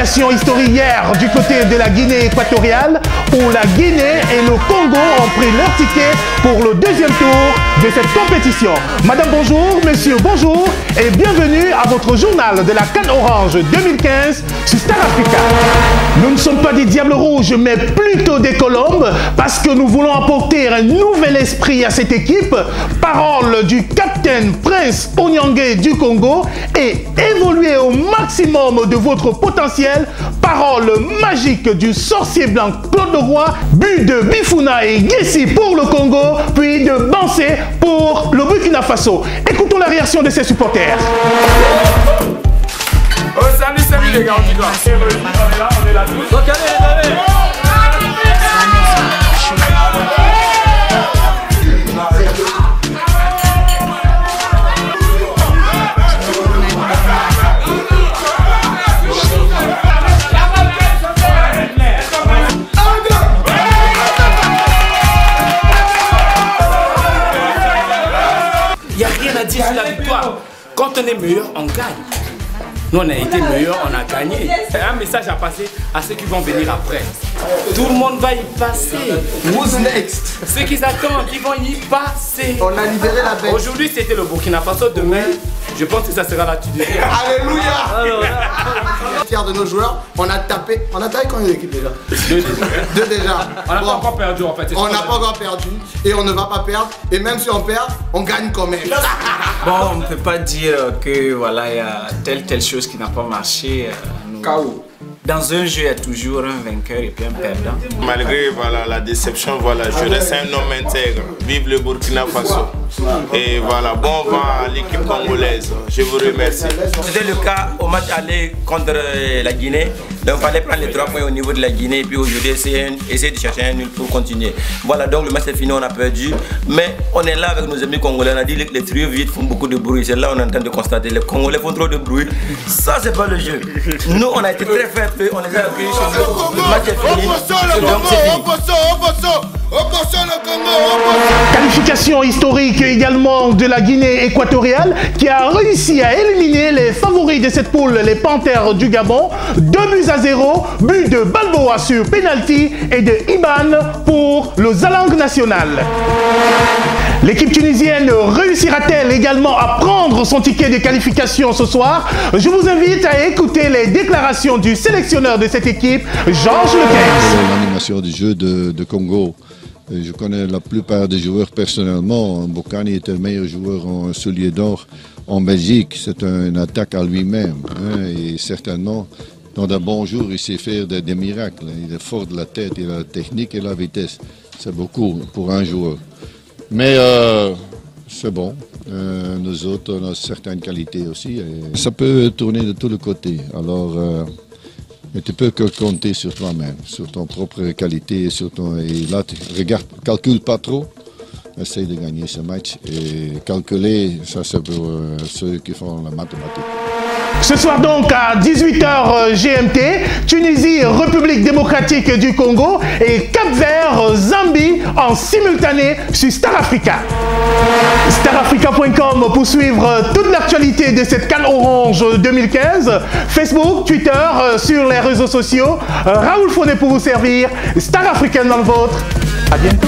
Qualification historique hier du côté de la Guinée équatoriale où la Guinée et le Congo ont pris leur ticket pour le deuxième tour de cette compétition. Madame bonjour, monsieur bonjour et bienvenue à votre journal de la CAN Orange 2015 sur Star Africa. Nous ne sommes pas des diables rouges mais plutôt des colombes parce que nous voulons apporter un nouvel esprit à cette équipe. Parole du capitaine Prince Onyangue du Congo et évoluer au maximum de votre potentiel. Parole magique du sorcier blanc Claude Roy, but de Bifuna et Gessi pour le Congo, puis de Bansé pour le Burkina Faso. Écoutons la réaction de ses supporters. Oh, salut les gars, on est là, on est là tous. Ok, allez. Il n'y a rien à dire sur la victoire. Quand on est meilleur, on gagne. Nous, on a été meilleurs, on a gagné. C'est un message à passer à ceux qui vont venir après. Tout le monde va y passer. Who's next? Ceux qui attendent, ils vont y passer. On a libéré la bête. Aujourd'hui, c'était le Burkina Faso. Demain, je pense que ça sera la Tunisie. Alléluia! Fier de nos joueurs, on a tapé combien d'équipes déjà? Deux déjà. On n'a pas encore perdu en fait. On n'a pas encore perdu et on ne va pas perdre. Et même si on perd, on gagne quand même. Bon, on ne peut pas dire que voilà, il y a telle chose qui n'a pas marché. KO. Dans un jeu, il y a toujours un vainqueur et puis un perdant. Malgré voilà, la déception, voilà, je reste un homme intègre. Vive le Burkina Faso. Et voilà, bon vent à l'équipe congolaise. Je vous remercie. C'était le cas au match aller contre la Guinée. Donc il fallait prendre les 3 points au niveau de la Guinée et puis aujourd'hui essayer de chercher un nul pour continuer. Voilà, donc le match est fini, on a perdu. Mais on est là avec nos amis congolais. On a dit que les trios vides font beaucoup de bruit. C'est là on est en train de constater. Les Congolais font trop de bruit. Ça, c'est pas le jeu. Nous, on a été très fair play. On les a accueillis chez nous. Le match est fini. Donc c'est fini. Qualification historique également de la Guinée équatoriale qui a réussi à éliminer les favoris de cette poule, les Panthères du Gabon. 2-0, but de Balboa sur penalty et de Iban pour le Zalang national. L'équipe tunisienne réussira-t-elle également à prendre son ticket de qualification ce soir? Je vous invite à écouter les déclarations du sélectionneur de cette équipe, Georges Lequesne. L'animation du jeu de Congo. Je connais la plupart des joueurs personnellement. Bokani était le meilleur joueur en soulier d'or en Belgique. C'est une attaque à lui-même. Et certainement, dans de bons jours, il sait faire des miracles. Il est fort de la tête, il a la technique et la vitesse. C'est beaucoup pour un joueur. Mais c'est bon. Nous autres, on a certaines qualités aussi. Et ça peut tourner de tous les côtés. Alors, mais tu peux que compter sur toi-même, sur ton propre qualité. Et là, calcule pas trop. Essaye de gagner ce match. Et calculer, ça c'est pour ceux qui font la mathématique. Ce soir donc à 18h GMT, Tunisie, République démocratique du Congo et Cap-Vert, Zambie en simultané sur Star Africa. StarAfrica.com pour suivre toute l'actualité de cette CAN Orange 2015. Facebook, Twitter, sur les réseaux sociaux. Raoul Foné pour vous servir. Star Africaine dans le vôtre. À bientôt.